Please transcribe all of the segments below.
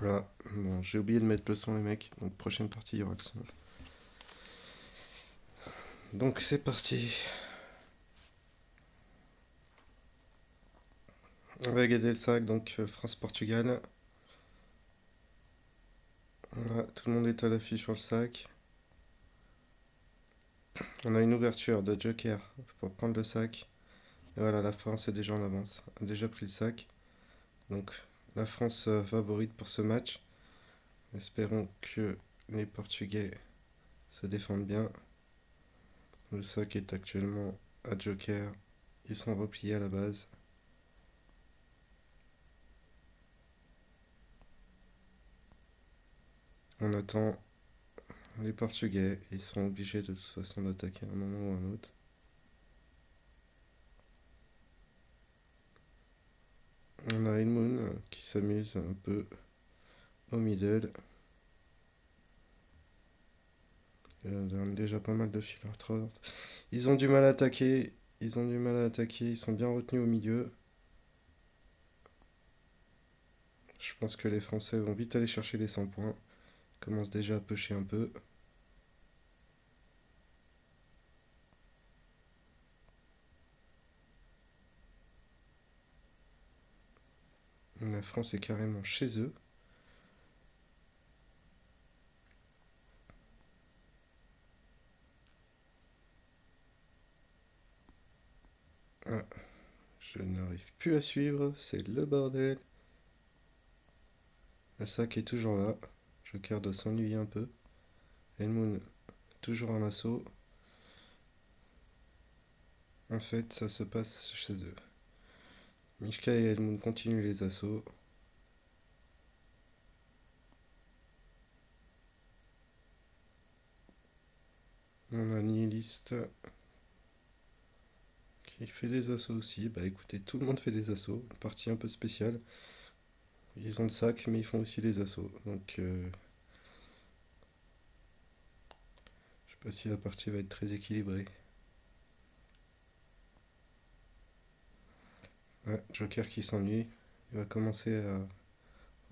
Voilà. Bon, j'ai oublié de mettre le son, les mecs. Donc, prochaine partie, il y aura le son. Donc, c'est parti. On va regarder le sac. Donc, France-Portugal. Voilà, tout le monde est à l'affût sur le sac. On a une ouverture de Joker pour prendre le sac. Et voilà, la France est déjà en avance. A déjà pris le sac. Donc, la France favorite pour ce match. Espérons que les Portugais se défendent bien. Le sac est actuellement à Joker. Ils sont repliés à la base. On attend les Portugais. Ils sont obligés de toute façon d'attaquer à un moment ou à un autre. On a Edmund qui s'amuse un peu au middle. Il donne déjà pas mal de fil à retordre. Ils ont du mal à attaquer. Ils ont du mal à attaquer. Ils sont bien retenus au milieu. Je pense que les Français vont vite aller chercher les 100 points. Ils commencent déjà à pêcher un peu. La France est carrément chez eux. Ah, je n'arrive plus à suivre. C'est le bordel. Le sac est toujours là. Joker doit s'ennuyer un peu. Elmoun toujours en assaut. En fait, ça se passe chez eux. Mishka et Elmoun continuent les assauts. On a Nihiliste qui fait des assauts aussi. Bah écoutez, tout le monde fait des assauts. Une partie un peu spéciale. Ils ont le sac, mais ils font aussi les assauts. Donc, je sais pas si la partie va être très équilibrée. Ouais, Joker qui s'ennuie. Il va commencer à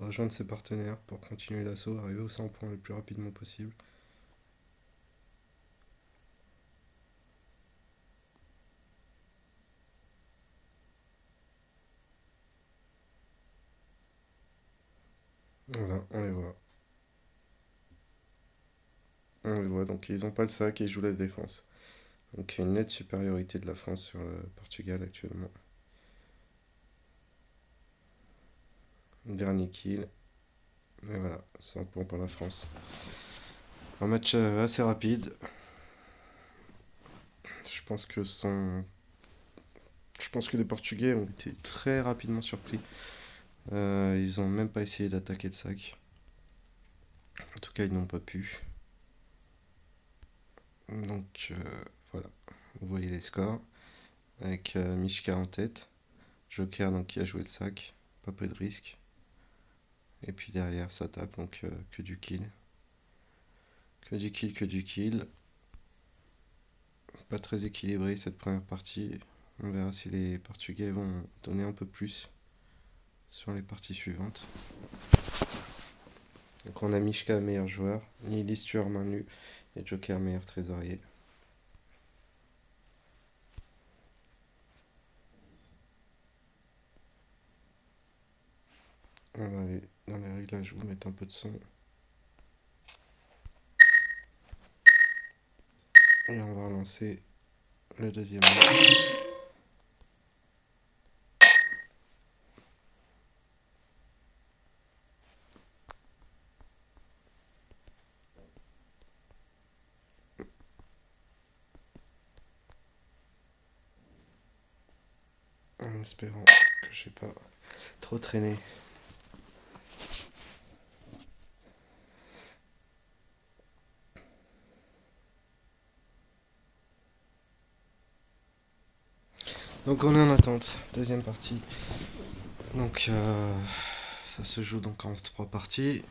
rejoindre ses partenaires pour continuer l'assaut, arriver aux 100 points le plus rapidement possible. Voilà, on les voit. On les voit, donc ils n'ont pas le sac et ils jouent la défense. Donc une nette supériorité de la France sur le Portugal actuellement. Dernier kill. Et voilà, 100 points pour la France. Un match assez rapide. Je pense que son... Je pense que les Portugais ont été très rapidement surpris. Ils ont même pas essayé d'attaquer le sac. En tout cas, ils n'ont pas pu. Donc voilà, vous voyez les scores. Avec Mishka en tête. Joker donc, qui a joué le sac. Pas pris de risque. Et puis derrière, ça tape. Donc que du kill. Que du kill, que du kill. Pas très équilibré cette première partie. On verra si les Portugais vont donner un peu plus sur les parties suivantes. Donc on a Mishka meilleur joueur, Nihilist tueur main nue et Joker meilleur trésorier. On va aller dans les réglages, vous mettre un peu de son. Et on va relancer le deuxième match. En espérant que je sais pas trop traîner. Donc on est en attente, deuxième partie. Donc ça se joue donc en trois parties.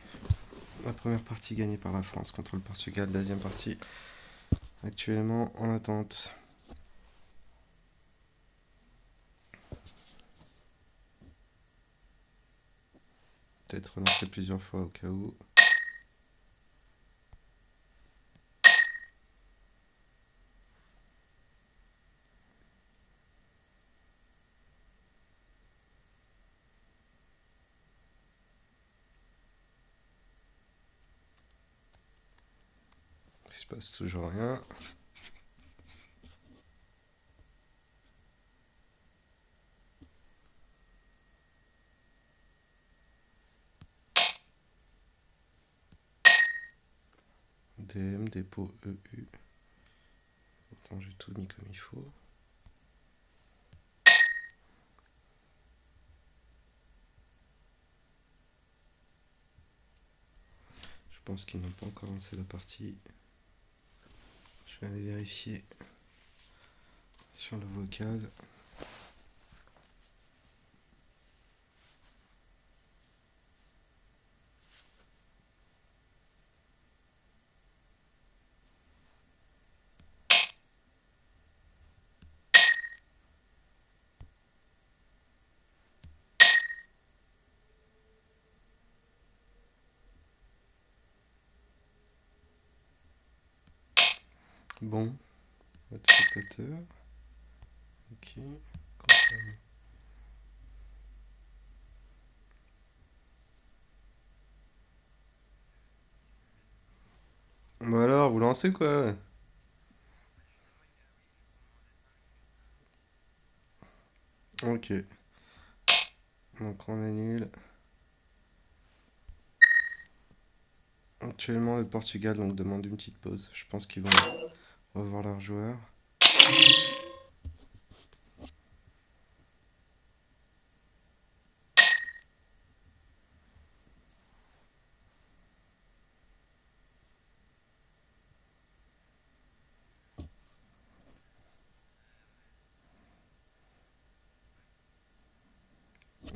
La première partie gagnée par la France contre le Portugal, deuxième partie actuellement en attente. peut-être relancer plusieurs fois au cas où. Il se passe toujours rien. DM, dépôt, EU. Attends, j'ai tout mis comme il faut. Je pense qu'ils n'ont pas encore lancé la partie. Je vais aller vérifier sur le vocal. Bon, votre spectateur. Ok. Bah alors, vous lancez quoi? Ok. Donc on annule. Actuellement, le Portugal donc, demande une petite pause. Je pense qu'ils vont revoir leurs joueurs.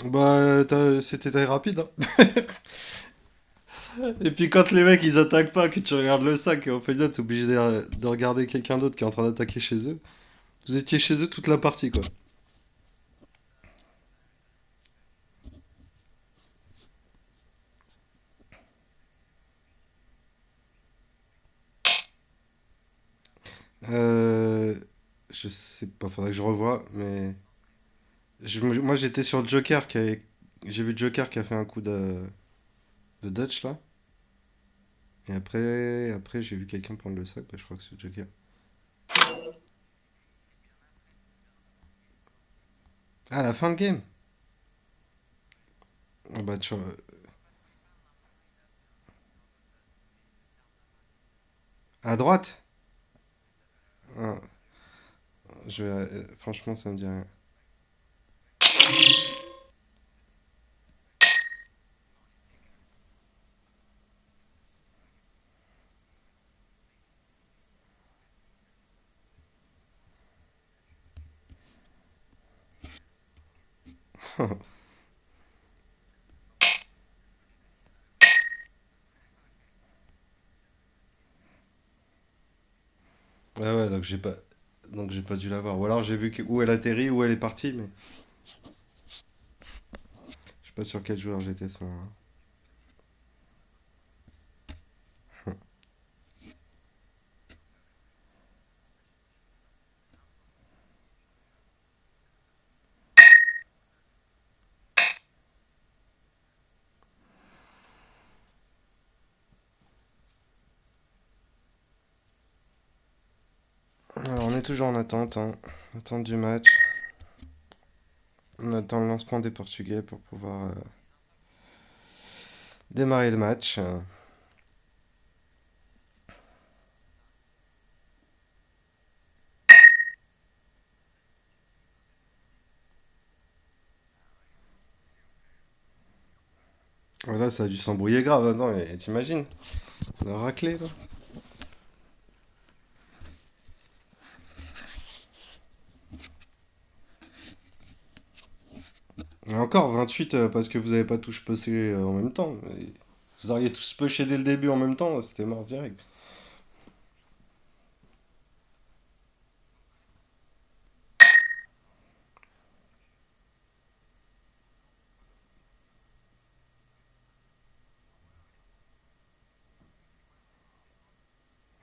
Bah, c'était très rapide, hein. Et puis quand les mecs ils attaquent pas, que tu regardes le sac, en fait, t'es obligé de regarder quelqu'un d'autre qui est en train d'attaquer chez eux. Vous étiez chez eux toute la partie, quoi. Euh, je sais pas, faudrait que je revoie, mais moi j'étais sur le Joker j'ai vu Joker qui a fait un coup de Dutch là, et après j'ai vu quelqu'un prendre le sac, bah, je crois que c'est le Joker. Ah, la fin de game. Ah bah à droite. Ah, franchement ça me dit rien. Ah ouais, donc j'ai pas dû la voir. Ou alors j'ai vu où elle atterrit, où elle est partie, mais je suis pas sur quel joueur j'étais à ce moment-là. Alors on est toujours en attente, hein. Attente du match. On attend le lancement des Portugais pour pouvoir démarrer le match. Voilà, ça a dû s'embrouiller grave. Attends, mais t'imagines? On a raclé là. Et encore 28 parce que vous avez pas tous pushé en même temps. Vous auriez tous pushé dès le début en même temps, c'était mort direct.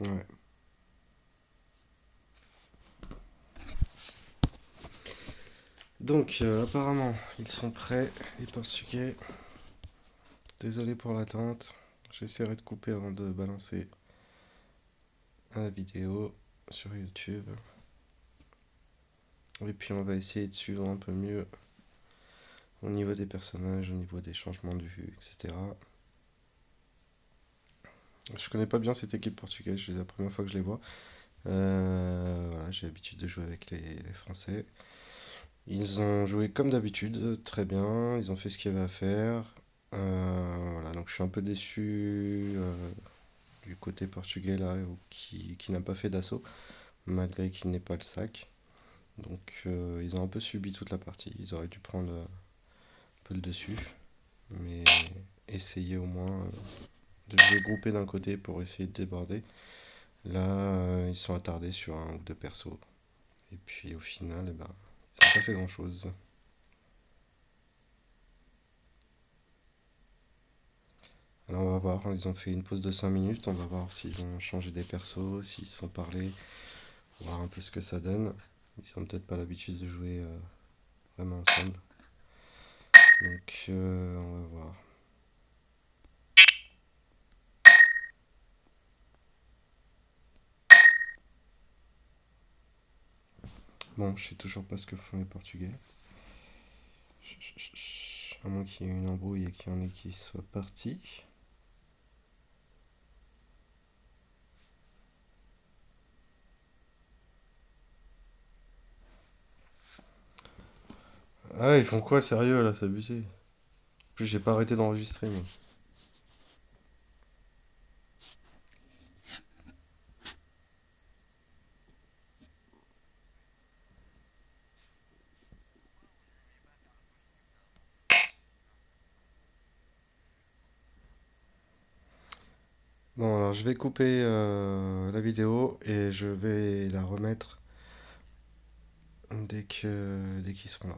Ouais. Donc, apparemment, ils sont prêts, les Portugais. Désolé pour l'attente. J'essaierai de couper avant de balancer la vidéo sur YouTube. Et puis, on va essayer de suivre un peu mieux au niveau des personnages, au niveau des changements de vue, etc. Je connais pas bien cette équipe portugaise, c'est la première fois que je les vois. Voilà, j'ai l'habitude de jouer avec les Français. Ils ont joué comme d'habitude, très bien, ils ont fait ce qu'il y avait à faire. Voilà, donc je suis un peu déçu du côté portugais là, qui n'a pas fait d'assaut, malgré qu'il n'ait pas le sac. Donc ils ont un peu subi toute la partie, ils auraient dû prendre un peu le dessus, mais essayer au moins de jouer groupé d'un côté pour essayer de déborder. Là, ils sont attardés sur un ou deux persos. Et puis au final, eh ben, ils n'ont pas fait grand-chose. Alors on va voir, ils ont fait une pause de 5 minutes, on va voir s'ils ont changé des persos, s'ils se sont parlé, voir un peu ce que ça donne. Ils ont peut-être pas l'habitude de jouer vraiment ensemble. Donc on va voir. Bon, je sais toujours pas ce que font les Portugais. À moins qu'il y ait une embrouille et qu'il y en ait qui soient partis. Ah, ils font quoi sérieux là, c'est abusé. En plus, j'ai pas arrêté d'enregistrer. Moi. Bon, alors je vais couper la vidéo et je vais la remettre dès qu'ils seront là.